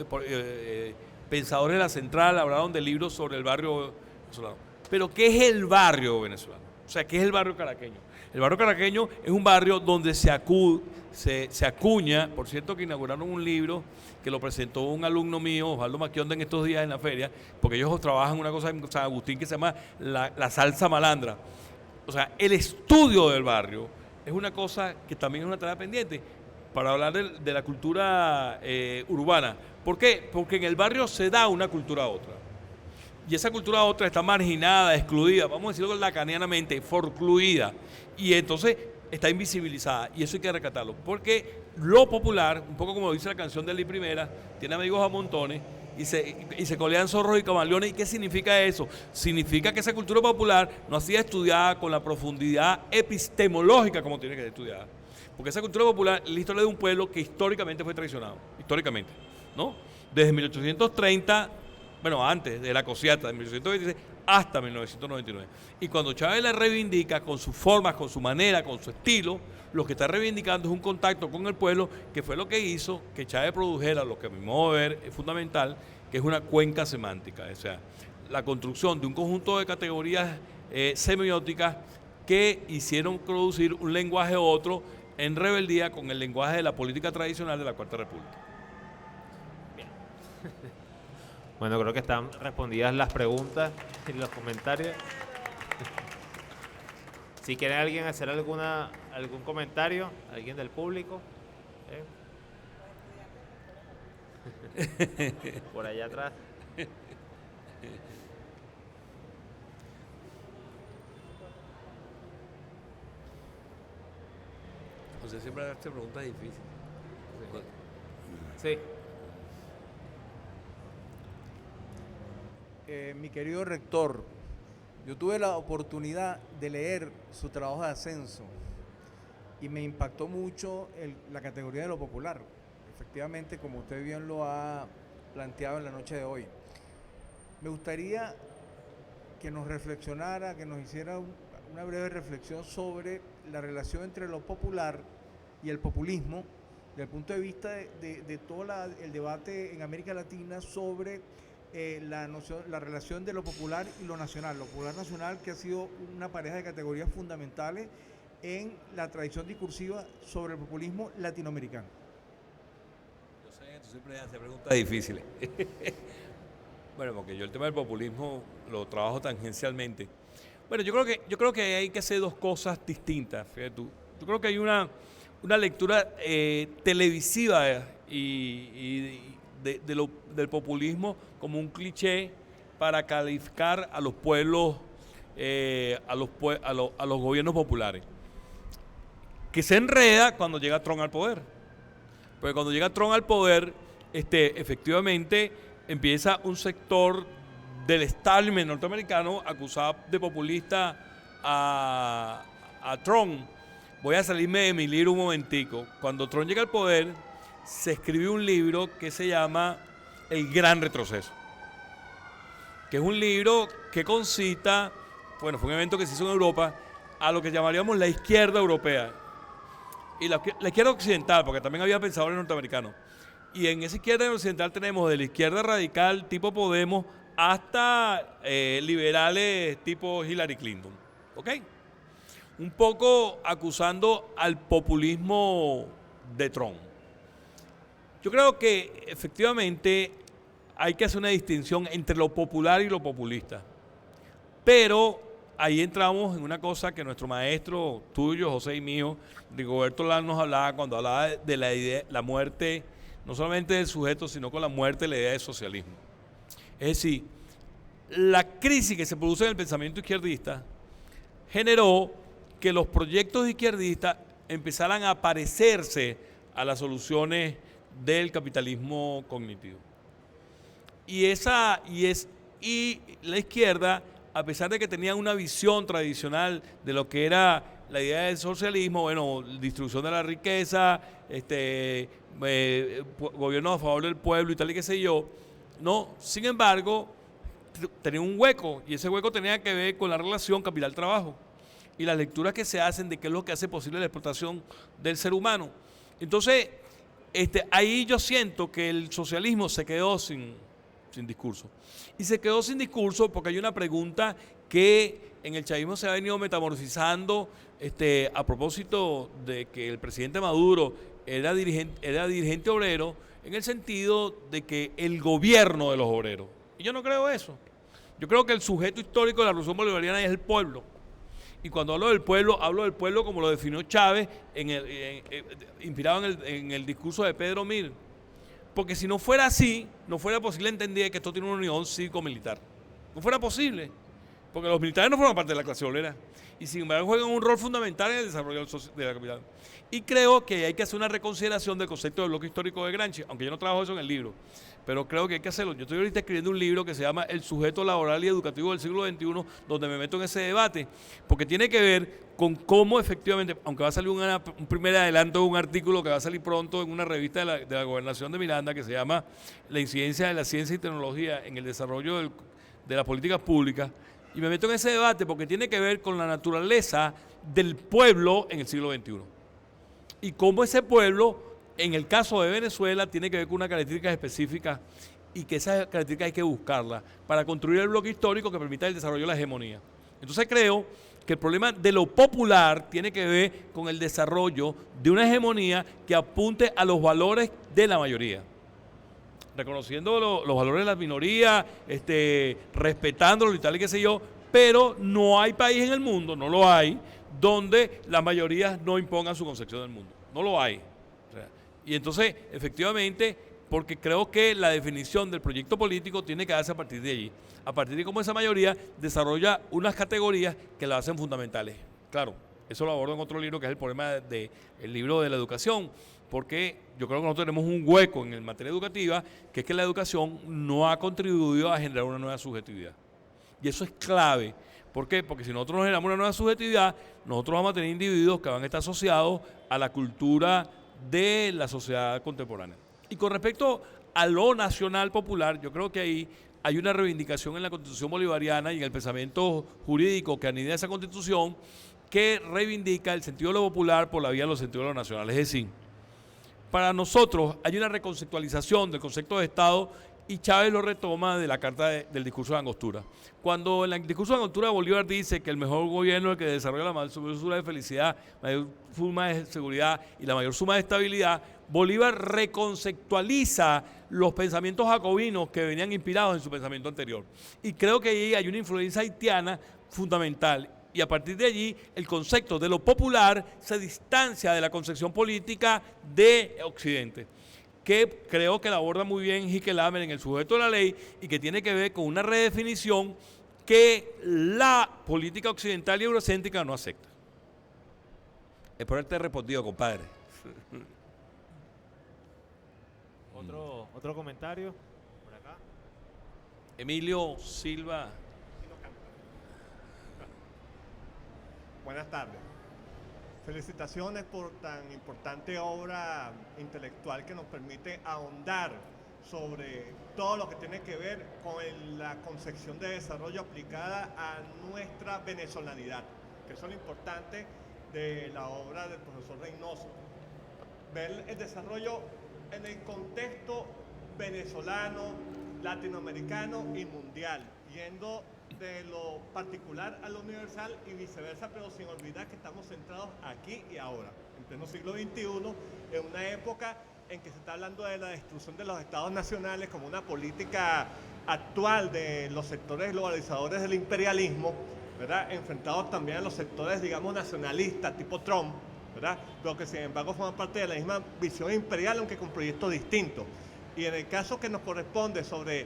pensadores de la Central hablaron de libros sobre el barrio venezolano. Pero ¿qué es el barrio venezolano? O sea, ¿qué es el barrio caraqueño? El barrio caraqueño es un barrio donde se acuña, por cierto que inauguraron un libro que lo presentó un alumno mío, Osvaldo Maquionda, en estos días en la feria, porque ellos trabajan una cosa en San Agustín que se llama la salsa malandra. O sea, el estudio del barrio es una cosa que también es una tarea pendiente para hablar de la cultura urbana. ¿Por qué? Porque en el barrio se da una cultura a otra. Y esa cultura a otra está marginada, excluida, vamos a decirlo lacanianamente, forcluida. Y entonces está invisibilizada. Y eso hay que rescatarlo. Porque lo popular, un poco como dice la canción de Lee Primera, tiene amigos a montones y se colean zorros y camaleones. ¿Y qué significa eso? Significa que esa cultura popular no ha sido estudiada con la profundidad epistemológica como tiene que ser estudiada. Porque esa cultura popular es la historia de un pueblo que históricamente fue traicionado. Históricamente, ¿no? Desde 1830... bueno, antes de la Cosiata, de 1826 hasta 1999. Y cuando Chávez la reivindica con sus formas, con su manera, con su estilo, lo que está reivindicando es un contacto con el pueblo, que fue lo que hizo que Chávez produjera lo que a mi modo de ver es fundamental, que es una cuenca semántica. O sea, la construcción de un conjunto de categorías semióticas que hicieron producir un lenguaje u otro en rebeldía con el lenguaje de la política tradicional de la Cuarta República. Bueno, creo que están respondidas las preguntas y los comentarios. Si quiere alguien hacer algún comentario, alguien del público. Por allá atrás. José siempre hace preguntas difíciles. Sí. Mi querido rector, yo tuve la oportunidad de leer su trabajo de ascenso y me impactó mucho la categoría de lo popular. Efectivamente, como usted bien lo ha planteado en la noche de hoy. Me gustaría que nos reflexionara, que nos hiciera una breve reflexión sobre la relación entre lo popular y el populismo, desde el punto de vista de todo el debate en América Latina sobre la relación de lo popular y lo nacional. Lo popular nacional, que ha sido una pareja de categorías fundamentales en la tradición discursiva sobre el populismo latinoamericano. Yo sé que tú siempre haces preguntas difíciles. Bueno, porque yo el tema del populismo lo trabajo tangencialmente. Bueno, yo creo que hay que hacer dos cosas distintas. Fíjate tú. Yo creo que hay una lectura televisiva del populismo como un cliché para calificar a los pueblos, a los gobiernos populares, que se enreda cuando llega Trump al poder. Porque cuando llega Trump al poder, efectivamente empieza un sector del establishment norteamericano acusado de populista a Trump. Voy a salirme de mi libro un momentico. Cuando Trump llega al poder, se escribió un libro que se llama El Gran Retroceso, que es un libro que concita, bueno, fue un evento que se hizo en Europa, a lo que llamaríamos la izquierda europea. Y la izquierda occidental, porque también había pensadores norteamericanos. Y en esa izquierda occidental tenemos de la izquierda radical tipo Podemos hasta liberales tipo Hillary Clinton. ¿Ok? Un poco acusando al populismo de Trump. Yo creo que efectivamente hay que hacer una distinción entre lo popular y lo populista. Pero ahí entramos en una cosa que nuestro maestro tuyo, José y mío, Rigoberto Lal, nos hablaba cuando hablaba de la idea, la muerte, no solamente del sujeto, sino con la muerte de la idea de socialismo. Es decir, la crisis que se produce en el pensamiento izquierdista generó que los proyectos izquierdistas empezaran a parecerse a las soluciones del capitalismo cognitivo. Y la izquierda, a pesar de que tenía una visión tradicional de lo que era la idea del socialismo, bueno, distribución de la riqueza, gobierno a favor del pueblo y tal y qué sé yo, no, sin embargo, tenía un hueco, y ese hueco tenía que ver con la relación capital-trabajo y las lecturas que se hacen de qué es lo que hace posible la explotación del ser humano. Entonces, ahí yo siento que el socialismo se quedó sin discurso. Y se quedó sin discurso porque hay una pregunta que en el chavismo se ha venido metamorfizando a propósito de que el presidente Maduro era dirigente obrero, en el sentido de que el gobierno de los obreros. Y yo no creo eso. Yo creo que el sujeto histórico de la revolución bolivariana es el pueblo. Y cuando hablo del pueblo como lo definió Chávez, inspirado en el discurso de Pedro Mir. Porque si no fuera así, no fuera posible entender que esto tiene una unión cívico-militar. No fuera posible. Porque los militares no forman parte de la clase obrera. Y sin embargo juegan un rol fundamental en el desarrollo de la capital. Y creo que hay que hacer una reconsideración del concepto del bloque histórico de Gramsci, aunque yo no trabajo eso en el libro. Pero creo que hay que hacerlo. Yo estoy ahorita escribiendo un libro que se llama El sujeto laboral y educativo del siglo XXI, donde me meto en ese debate, porque tiene que ver con cómo efectivamente, aunque va a salir un primer adelanto de un artículo que va a salir pronto en una revista de la Gobernación de Miranda, que se llama La incidencia de la ciencia y tecnología en el desarrollo de las políticas públicas, y me meto en ese debate porque tiene que ver con la naturaleza del pueblo en el siglo XXI. Y cómo ese pueblo, en el caso de Venezuela, tiene que ver con una característica específica y que esa característica hay que buscarla para construir el bloque histórico que permita el desarrollo de la hegemonía. Entonces creo que el problema de lo popular tiene que ver con el desarrollo de una hegemonía que apunte a los valores de la mayoría. reconociendo los valores de las minorías, respetándolos y tal y qué sé yo, pero no hay país en el mundo, no lo hay, donde las mayorías no impongan su concepción del mundo. No lo hay. O sea, y entonces, efectivamente, porque creo que la definición del proyecto político tiene que darse a partir de allí. A partir de cómo esa mayoría desarrolla unas categorías que la hacen fundamentales. Claro, eso lo abordo en otro libro, que es el problema del libro de la educación, porque yo creo que nosotros tenemos un hueco en materia educativa, que es que la educación no ha contribuido a generar una nueva subjetividad. Y eso es clave. ¿Por qué? Porque si nosotros no generamos una nueva subjetividad, nosotros vamos a tener individuos que van a estar asociados a la cultura de la sociedad contemporánea. Y con respecto a lo nacional popular, yo creo que ahí hay una reivindicación en la Constitución bolivariana y en el pensamiento jurídico que anida esa Constitución, que reivindica el sentido de lo popular por la vía de los sentidos de lo nacional. Es decir, para nosotros hay una reconceptualización del concepto de Estado, y Chávez lo retoma de la carta del discurso de Angostura. Cuando en el discurso de Angostura Bolívar dice que el mejor gobierno es el que desarrolla la mayor suma de felicidad, la mayor suma de seguridad y la mayor suma de estabilidad, Bolívar reconceptualiza los pensamientos jacobinos que venían inspirados en su pensamiento anterior. Y creo que ahí hay una influencia haitiana fundamental. Y a partir de allí, el concepto de lo popular se distancia de la concepción política de Occidente, que creo que la aborda muy bien Hickelhammer en El sujeto de la ley, y que tiene que ver con una redefinición que la política occidental y eurocéntrica no acepta. Espero haberte respondido, compadre. Otro comentario por acá. Emilio Silva. Buenas tardes. Felicitaciones por tan importante obra intelectual que nos permite ahondar sobre todo lo que tiene que ver con la concepción de desarrollo aplicada a nuestra venezolanidad, que eso es lo importante de la obra del profesor Reynoso. Ver el desarrollo en el contexto venezolano, latinoamericano y mundial, yendo de lo particular a lo universal y viceversa, pero sin olvidar que estamos centrados aquí y ahora, en pleno siglo XXI, en una época en que se está hablando de la destrucción de los estados nacionales como una política actual de los sectores globalizadores del imperialismo, ¿verdad? Enfrentados también a los sectores, digamos, nacionalistas, tipo Trump, ¿verdad? Pero que sin embargo forman parte de la misma visión imperial, aunque con proyectos distintos. Y en el caso que nos corresponde sobre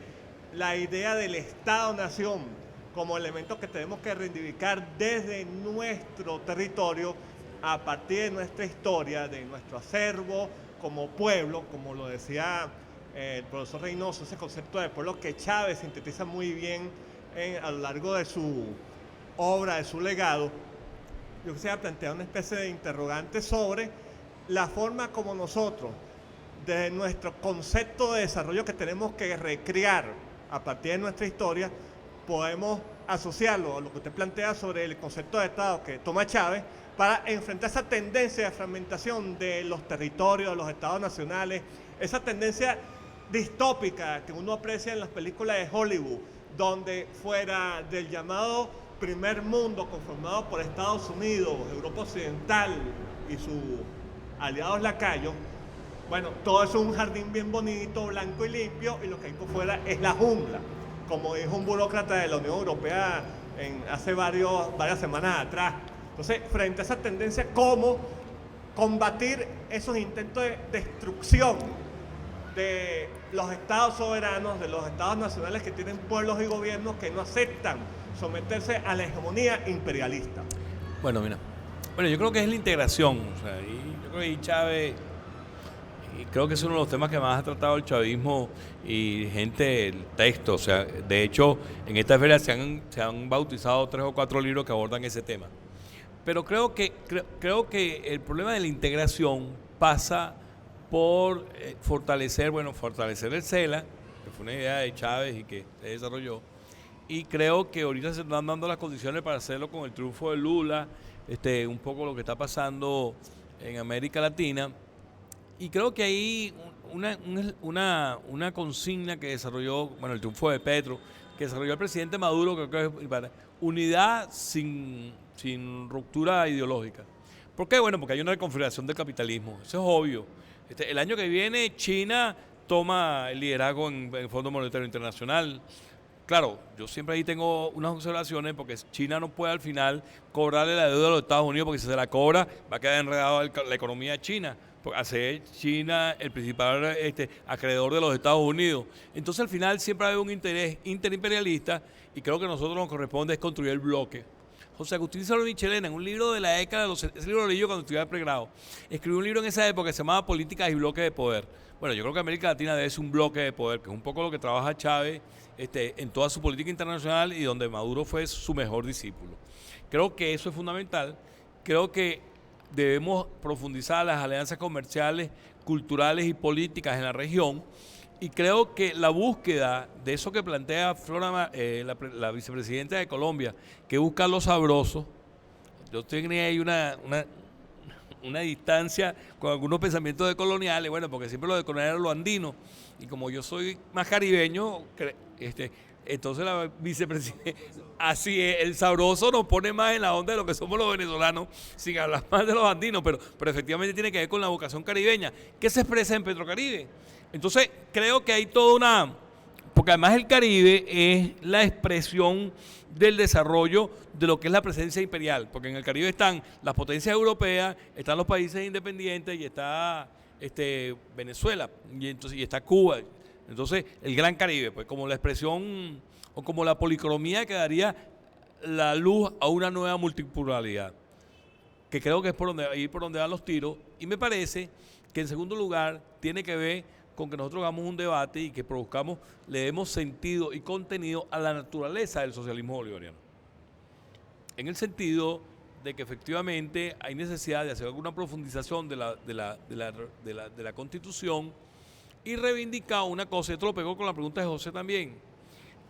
la idea del Estado-Nación como elemento que tenemos que reivindicar desde nuestro territorio, a partir de nuestra historia, de nuestro acervo como pueblo, como lo decía el profesor Reynoso, ese concepto de pueblo que Chávez sintetiza muy bien a lo largo de su obra, de su legado. Yo quisiera plantear una especie de interrogante sobre la forma como nosotros, desde nuestro concepto de desarrollo que tenemos que recrear a partir de nuestra historia, podemos asociarlo a lo que usted plantea sobre el concepto de Estado que toma Chávez para enfrentar esa tendencia de fragmentación de los territorios, de los estados nacionales, esa tendencia distópica que uno aprecia en las películas de Hollywood, donde fuera del llamado primer mundo conformado por Estados Unidos, Europa Occidental y sus aliados lacayos, bueno, todo eso es un jardín bien bonito, blanco y limpio, y lo que hay por fuera es la jungla, como dijo un burócrata de la Unión Europea hace varias semanas atrás. Entonces, frente a esa tendencia, ¿cómo combatir esos intentos de destrucción de los estados soberanos, de los estados nacionales que tienen pueblos y gobiernos que no aceptan someterse a la hegemonía imperialista? Bueno, mira, yo creo que es la integración, o sea, y yo creo que ahí Chávez, y creo que es uno de los temas que más ha tratado el chavismo y gente del texto, o sea, de hecho, en esta feria se han bautizado 3 o 4 libros que abordan ese tema. Pero creo que el problema de la integración pasa por fortalecer el CELA, que fue una idea de Chávez y que se desarrolló, y creo que ahorita se están dando las condiciones para hacerlo con el triunfo de Lula, un poco lo que está pasando en América Latina, y creo que hay una consigna que desarrolló, el triunfo de Petro, que desarrolló el presidente Maduro, creo que es para unidad sin ruptura ideológica. ¿Por qué? Bueno, porque hay una reconfiguración del capitalismo, eso es obvio. El año que viene China toma el liderazgo en el Fondo Monetario Internacional. Claro, yo siempre ahí tengo unas observaciones porque China no puede al final cobrarle la deuda a los Estados Unidos, porque si se la cobra va a quedar enredado la economía de China, porque hace China el principal acreedor de los Estados Unidos. Entonces al final siempre hay un interés interimperialista y creo que a nosotros nos corresponde es construir el bloque. José Agustín Salón Michelena, en un libro de la década de ese libro lo leí yo cuando estudiaba el pregrado, escribió un libro en esa época que se llamaba Políticas y Bloques de Poder. Bueno, yo creo que América Latina debe ser un bloque de poder, que es un poco lo que trabaja Chávez en toda su política internacional y donde Maduro fue su mejor discípulo. Creo que eso es fundamental. Creo que debemos profundizar las alianzas comerciales, culturales y políticas en la región. Y creo que la búsqueda de eso que plantea Flora, la vicepresidenta de Colombia, que busca lo sabroso, yo tenía ahí una distancia con algunos pensamientos decoloniales, bueno, porque siempre lo decolonial era lo andino, y como yo soy más caribeño, entonces la vicepresidenta, así es, el sabroso nos pone más en la onda de lo que somos los venezolanos, sin hablar más de los andinos, pero efectivamente tiene que ver con la vocación caribeña, que se expresa en Petrocaribe. Entonces, creo que hay toda porque además el Caribe es la expresión del desarrollo de lo que es la presencia imperial, porque en el Caribe están las potencias europeas, están los países independientes y está Venezuela, y está Cuba. Entonces, el Gran Caribe, pues como la expresión o como la policromía que daría la luz a una nueva multipluralidad, que creo que es por donde van los tiros, y me parece que en segundo lugar tiene que ver con que nosotros hagamos un debate y que le demos sentido y contenido a la naturaleza del socialismo bolivariano. En el sentido de que efectivamente hay necesidad de hacer alguna profundización de la Constitución y reivindicar una cosa, y esto lo pegó con la pregunta de José también.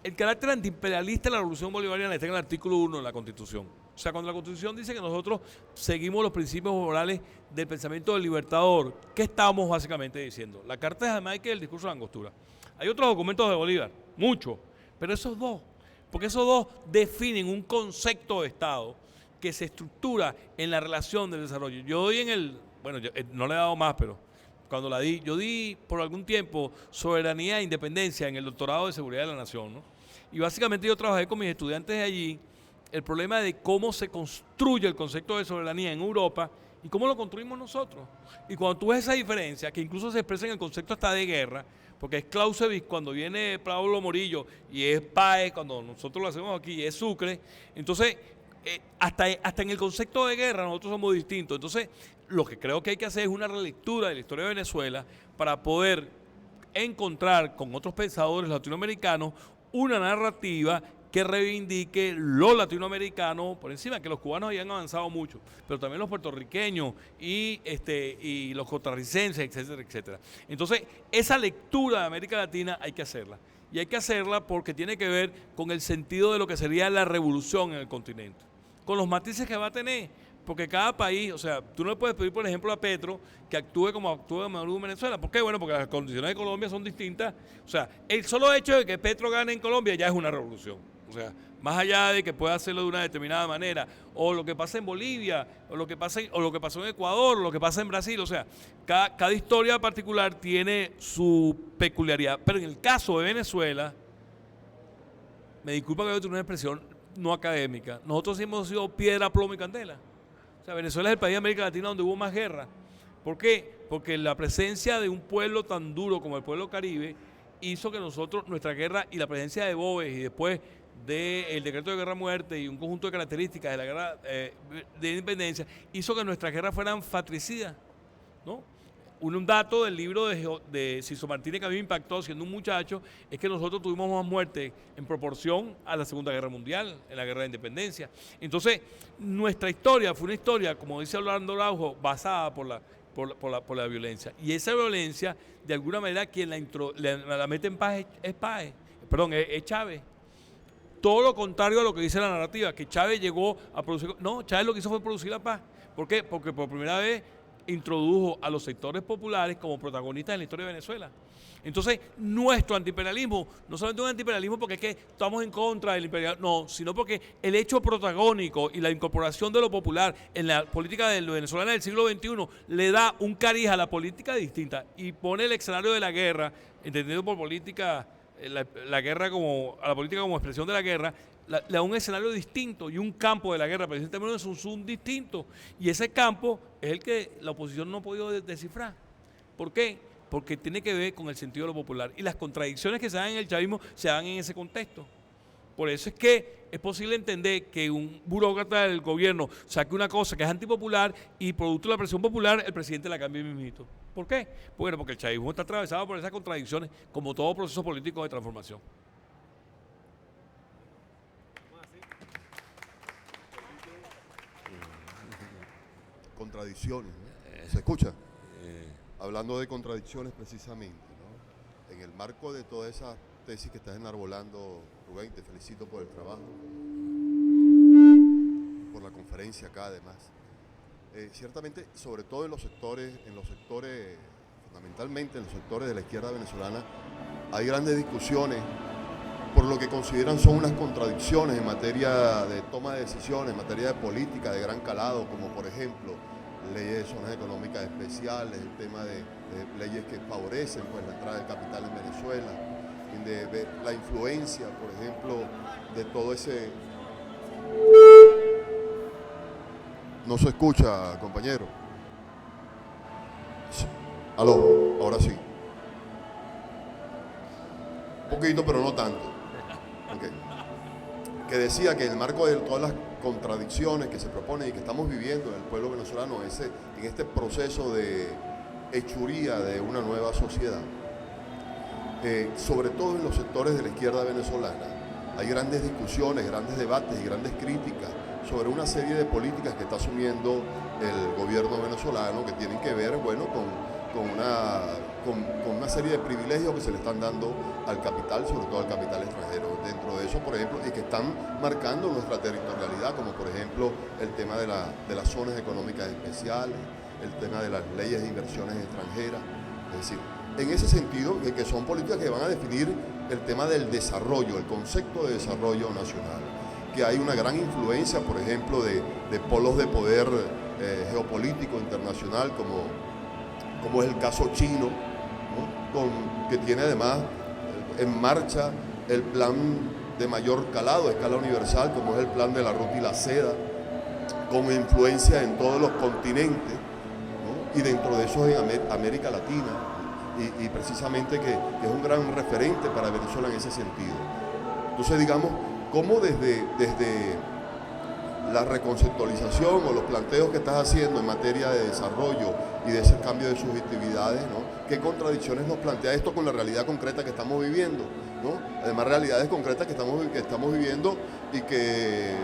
El carácter antiimperialista de la Revolución Bolivariana está en el artículo 1 de la Constitución. O sea, cuando la Constitución dice que nosotros seguimos los principios morales del pensamiento del Libertador, ¿qué estamos básicamente diciendo? La Carta de Jamaica y el discurso de Angostura. Hay otros documentos de Bolívar, muchos, pero esos dos, porque esos dos definen un concepto de Estado que se estructura en la relación del desarrollo. Yo doy no le he dado más, pero cuando yo di por algún tiempo soberanía e independencia en el doctorado de seguridad de la nación, ¿no? Y básicamente yo trabajé con mis estudiantes de allí el problema de cómo se construye el concepto de soberanía en Europa y cómo lo construimos nosotros. Y cuando tú ves esa diferencia, que incluso se expresa en el concepto hasta de guerra, porque es Clausewitz cuando viene Pablo Morillo y es Páez cuando nosotros lo hacemos aquí y es Sucre, entonces hasta en el concepto de guerra nosotros somos distintos. Entonces lo que creo que hay que hacer es una relectura de la historia de Venezuela para poder encontrar con otros pensadores latinoamericanos una narrativa que reivindique lo latinoamericano por encima, que los cubanos hayan avanzado mucho, pero también los puertorriqueños y los costarricenses, etcétera, etcétera. Entonces, esa lectura de América Latina hay que hacerla. Y hay que hacerla porque tiene que ver con el sentido de lo que sería la revolución en el continente, con los matices que va a tener, porque cada país, o sea, tú no le puedes pedir, por ejemplo, a Petro que actúe como actúa Maduro en Venezuela. ¿Por qué? Bueno, porque las condiciones de Colombia son distintas. O sea, el solo hecho de que Petro gane en Colombia ya es una revolución. O sea, más allá de que pueda hacerlo de una determinada manera, o lo que pasa en Bolivia, o lo que pasó en Ecuador, o lo que pasa en Brasil, o sea, cada historia particular tiene su peculiaridad. Pero en el caso de Venezuela, me disculpa que yo tenga una expresión no académica, nosotros hemos sido piedra, plomo y candela. O sea, Venezuela es el país de América Latina donde hubo más guerra. ¿Por qué? Porque la presencia de un pueblo tan duro como el pueblo caribe hizo que nuestra guerra y la presencia de Boves y después del decreto de guerra-muerte y un conjunto de características de la guerra de independencia, hizo que nuestras guerras fueran fratricidas, ¿no? Un dato del libro de Ciso Martínez que a mí me impactó siendo un muchacho es que nosotros tuvimos más muertes en proporción a la Segunda Guerra Mundial, en la Guerra de Independencia. Entonces, nuestra historia fue una historia, como dice Orlando Araujo, basada por la violencia. Y esa violencia, de alguna manera, quien la mete en paz es Chávez. Todo lo contrario a lo que dice la narrativa, que Chávez llegó a producir... No, Chávez lo que hizo fue producir la paz. ¿Por qué? Porque por primera vez introdujo a los sectores populares como protagonistas en la historia de Venezuela. Entonces, nuestro antiimperialismo, no solamente un antiimperialismo porque es que estamos en contra del imperialismo, no, sino porque el hecho protagónico y la incorporación de lo popular en la política venezolana del siglo XXI le da un cariz a la política distinta y pone el escenario de la guerra, entendido por política, la guerra como, a la política como expresión de la guerra, le da un escenario distinto y un campo de la guerra, precisamente es un zoom distinto. Y ese campo es el que la oposición no ha podido descifrar. ¿Por qué? Porque tiene que ver con el sentido de lo popular. Y las contradicciones que se dan en el chavismo se dan en ese contexto. Por eso es que es posible entender que un burócrata del gobierno saque una cosa que es antipopular y producto de la presión popular el presidente la cambie mismito. ¿Por qué? Bueno, porque el chavismo está atravesado por esas contradicciones como todo proceso político de transformación. Contradicciones, ¿no? ¿Se escucha? Hablando de contradicciones precisamente, ¿no? En el marco de toda esa tesis que estás enarbolando, Rubén, te felicito por el trabajo, por la conferencia acá además. Ciertamente, sobre todo en los sectores, fundamentalmente en los sectores de la izquierda venezolana, hay grandes discusiones por lo que consideran son unas contradicciones en materia de toma de decisiones, en materia de política de gran calado, como por ejemplo leyes de zonas económicas especiales, el tema de leyes que favorecen pues, la entrada del capital en Venezuela, de la influencia, por ejemplo, de todo ese... No se escucha, compañero. Aló, ahora sí. Un poquito, pero no tanto. Okay. Que decía que en el marco de todas las contradicciones que se proponen y que estamos viviendo en el pueblo venezolano, en este proceso de hechuría de una nueva sociedad, sobre todo en los sectores de la izquierda venezolana, hay grandes discusiones, grandes debates y grandes críticas sobre una serie de políticas que está asumiendo el gobierno venezolano que tienen que ver, bueno, con una serie de privilegios que se le están dando al capital, sobre todo al capital extranjero. Dentro de eso, por ejemplo, y que están marcando nuestra territorialidad, como por ejemplo el tema de las zonas económicas especiales, el tema de las leyes de inversiones extranjeras. Es decir, en ese sentido, que son políticas que van a definir el tema del desarrollo, el concepto de desarrollo nacional, que hay una gran influencia, por ejemplo, de polos de poder geopolítico internacional, como es el caso chino, ¿no? Que tiene además en marcha el plan de mayor calado, a escala universal, como es el plan de la ruta y la seda, con influencia en todos los continentes, ¿no? Y dentro de eso en América Latina, y precisamente que es un gran referente para Venezuela en ese sentido. Entonces, digamos, cómo desde la reconceptualización o los planteos que estás haciendo en materia de desarrollo y de ese cambio de subjetividades, ¿no? ¿Qué contradicciones nos plantea esto con la realidad concreta que estamos viviendo, ¿no? Además, realidades concretas que estamos viviendo y que,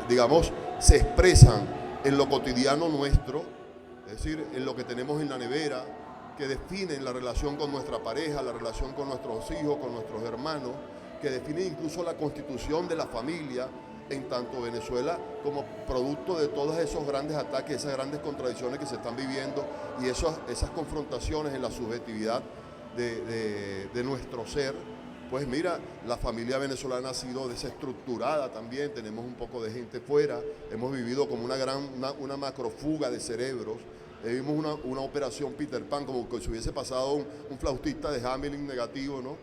digamos, se expresan en lo cotidiano nuestro, es decir, en lo que tenemos en la nevera, que definen la relación con nuestra pareja, la relación con nuestros hijos, con nuestros hermanos, que definen incluso la constitución de la familia, en tanto Venezuela como producto de todos esos grandes ataques, esas grandes contradicciones que se están viviendo y esas confrontaciones en la subjetividad de nuestro ser. Pues mira, la familia venezolana ha sido desestructurada también, tenemos un poco de gente fuera, hemos vivido como una macrofuga de cerebros, vimos una operación Peter Pan, como que se hubiese pasado un flautista de Hamelin negativo, ¿no?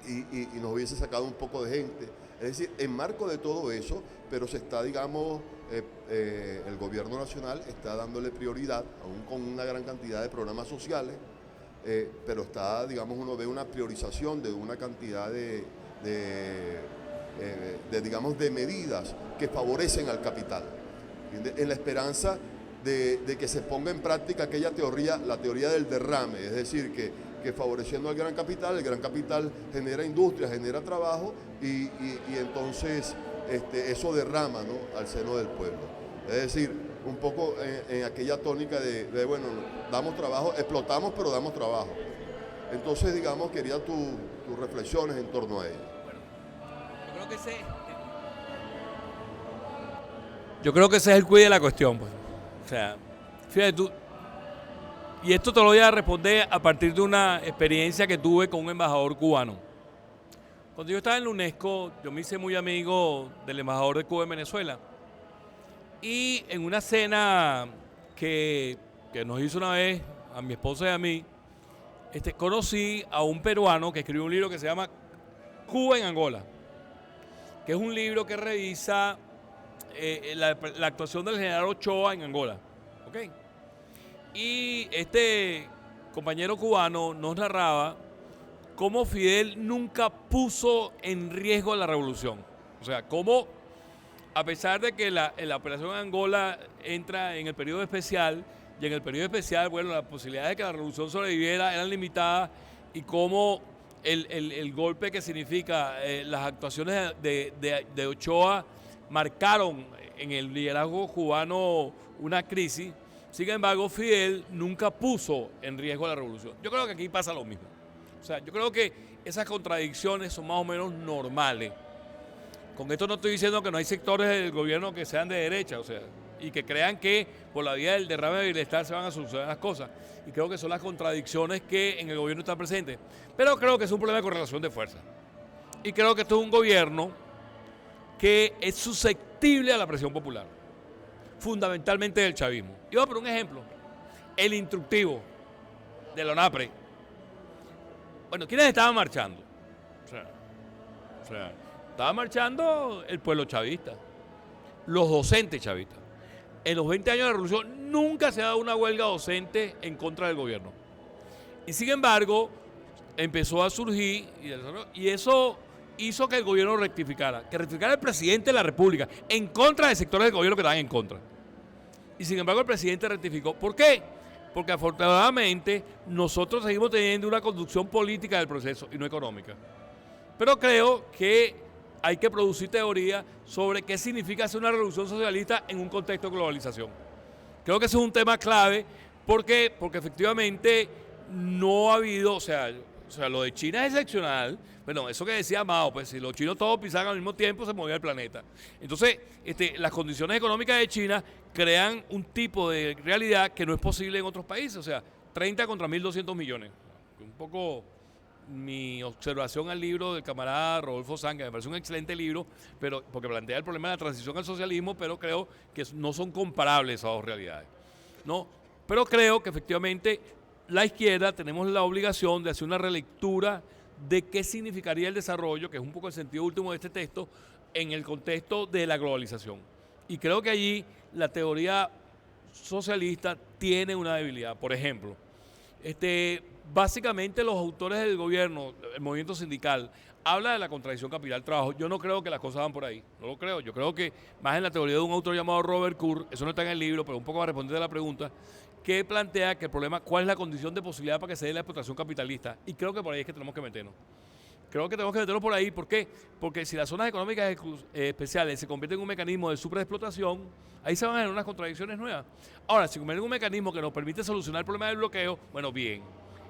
Y nos hubiese sacado un poco de gente. Es decir, en marco de todo eso, pero se está, digamos, el gobierno nacional está dándole prioridad, aún con una gran cantidad de programas sociales, pero está, digamos, uno ve una priorización de una cantidad digamos, de medidas que favorecen al capital, en la esperanza de que se ponga en práctica aquella teoría, la teoría del derrame, es decir, que favoreciendo al el gran capital genera industria, genera trabajo y entonces eso derrama, ¿no? Al seno del pueblo. Es decir, un poco en aquella tónica de bueno, damos trabajo, explotamos pero damos trabajo. Entonces, digamos, quería tus reflexiones en torno a ello. Bueno, yo creo que ese es el cuid de la cuestión, pues. O sea, Fíjate tú, y esto te lo voy a responder a partir de una experiencia que tuve con un embajador cubano. Cuando yo estaba en la UNESCO, yo me hice muy amigo del embajador de Cuba en Venezuela. Y en una cena que nos hizo una vez a mi esposa y a mí, conocí a un peruano que escribió un libro que se llama Cuba en Angola, que es un libro que revisa la actuación del general Ochoa en Angola. ¿Okay? Y este compañero cubano nos narraba cómo Fidel nunca puso en riesgo la revolución. O sea, cómo, a pesar de que la operación en Angola entra en el periodo especial, y en el periodo especial, bueno, las posibilidades de que la revolución sobreviviera eran limitadas, y cómo el golpe que significa las actuaciones de Ochoa marcaron en el liderazgo cubano una crisis. Sin embargo, Fidel nunca puso en riesgo la revolución. Yo creo que aquí pasa lo mismo. O sea, yo creo que esas contradicciones son más o menos normales. Con esto no estoy diciendo que no hay sectores del gobierno que sean de derecha, o sea, y que crean que por la vía del derrame de bienestar se van a solucionar las cosas. Y creo que son las contradicciones que en el gobierno están presentes. Pero creo que es un problema de correlación de fuerza. Y creo que esto es un gobierno que es susceptible a la presión popular, fundamentalmente del chavismo. Y voy a poner un ejemplo. El instructivo de la ONAPRE. Bueno, ¿quiénes estaban marchando? O sea, estaba marchando el pueblo chavista, los docentes chavistas. En los 20 años de la revolución nunca se ha dado una huelga docente en contra del gobierno. Y sin embargo, empezó a surgir, y eso hizo que el gobierno rectificara, que rectificara el presidente de la República en contra de sectores del gobierno que estaban en contra. Y sin embargo el presidente rectificó. ¿Por qué? Porque afortunadamente nosotros seguimos teniendo una conducción política del proceso y no económica. Pero creo que hay que producir teoría sobre qué significa hacer una revolución socialista en un contexto de globalización. Creo que ese es un tema clave. ¿Por qué? Porque efectivamente no ha habido, o sea, lo de China es excepcional. Bueno, eso que decía Mao, pues si los chinos todos pisaban al mismo tiempo, se movía el planeta. Entonces, las condiciones económicas de China crean un tipo de realidad que no es posible en otros países. O sea, 30 contra 1.200 millones. Un poco mi observación al libro del camarada Rodolfo Sanz, que me parece un excelente libro, pero porque plantea el problema de la transición al socialismo, pero creo que no son comparables esas dos realidades, ¿no? Pero creo que efectivamente la izquierda tenemos la obligación de hacer una relectura de qué significaría el desarrollo, que es un poco el sentido último de este texto, en el contexto de la globalización. Y creo que allí la teoría socialista tiene una debilidad. Por ejemplo, básicamente los autores del gobierno, el movimiento sindical, habla de la contradicción capital-trabajo. Yo no creo que las cosas van por ahí, no lo creo. Yo creo que más en la teoría de un autor llamado Robert Kurz, eso no está en el libro, pero un poco va a responder a la pregunta, que plantea que el problema, cuál es la condición de posibilidad para que se dé la explotación capitalista. Y creo que por ahí es que tenemos que meternos. Creo que tenemos que meternos por ahí. ¿Por qué? Porque si las zonas económicas especiales se convierten en un mecanismo de superexplotación, ahí se van a generar unas contradicciones nuevas. Ahora, si convierte en un mecanismo que nos permite solucionar el problema del bloqueo, bueno, bien.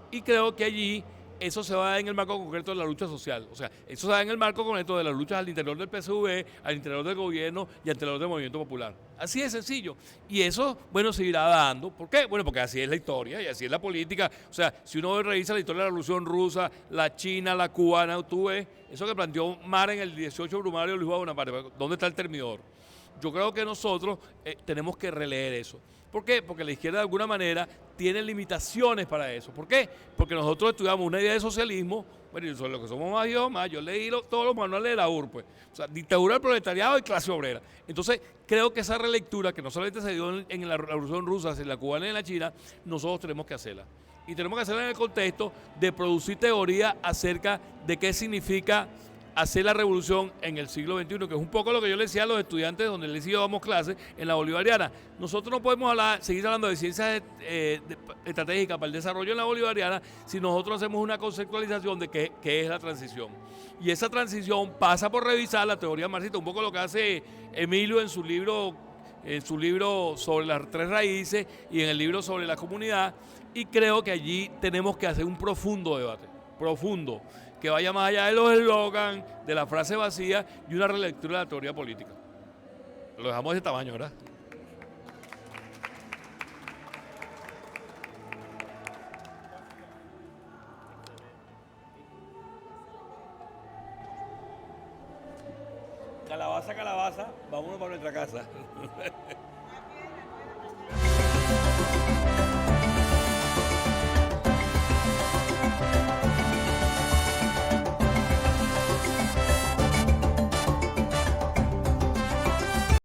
Y creo que allí eso se va a dar en el marco concreto de la lucha social. O sea, eso se da en el marco concreto de las luchas al interior del PSV, al interior del gobierno y al interior del movimiento popular. Así de sencillo. Y eso, bueno, se irá dando. ¿Por qué? Bueno, porque así es la historia y así es la política. O sea, si uno revisa la historia de la Revolución Rusa, la china, la cubana, tú ves eso que planteó Mar en el 18 Brumario Luis Bonaparte. ¿Dónde está el termidor? Yo creo que nosotros tenemos que releer eso. ¿Por qué? Porque la izquierda de alguna manera tiene limitaciones para eso. ¿Por qué? Porque nosotros estudiamos una idea de socialismo, bueno, y lo que somos más idiomas, yo leí todos los manuales de la UR, pues. O sea, dictadura del proletariado y clase obrera. Entonces, creo que esa relectura, que no solamente se dio en la Revolución Rusa, en la cubana y en la china, nosotros tenemos que hacerla. Y tenemos que hacerla en el contexto de producir teoría acerca de qué significa hacer la revolución en el siglo XXI, que es un poco lo que yo le decía a los estudiantes donde les damos clases en la bolivariana. Nosotros no podemos seguir hablando de ciencias estratégicas para el desarrollo en la bolivariana si nosotros hacemos una conceptualización de qué es la transición. Y esa transición pasa por revisar la teoría marxista, un poco lo que hace Emilio en su libro sobre las tres raíces y en el libro sobre la comunidad, y creo que allí tenemos que hacer un profundo debate, profundo, que vaya más allá de los eslogans, de la frase vacía y una relectura de la teoría política. Lo dejamos de ese tamaño, ¿verdad? calabaza, vámonos para nuestra casa.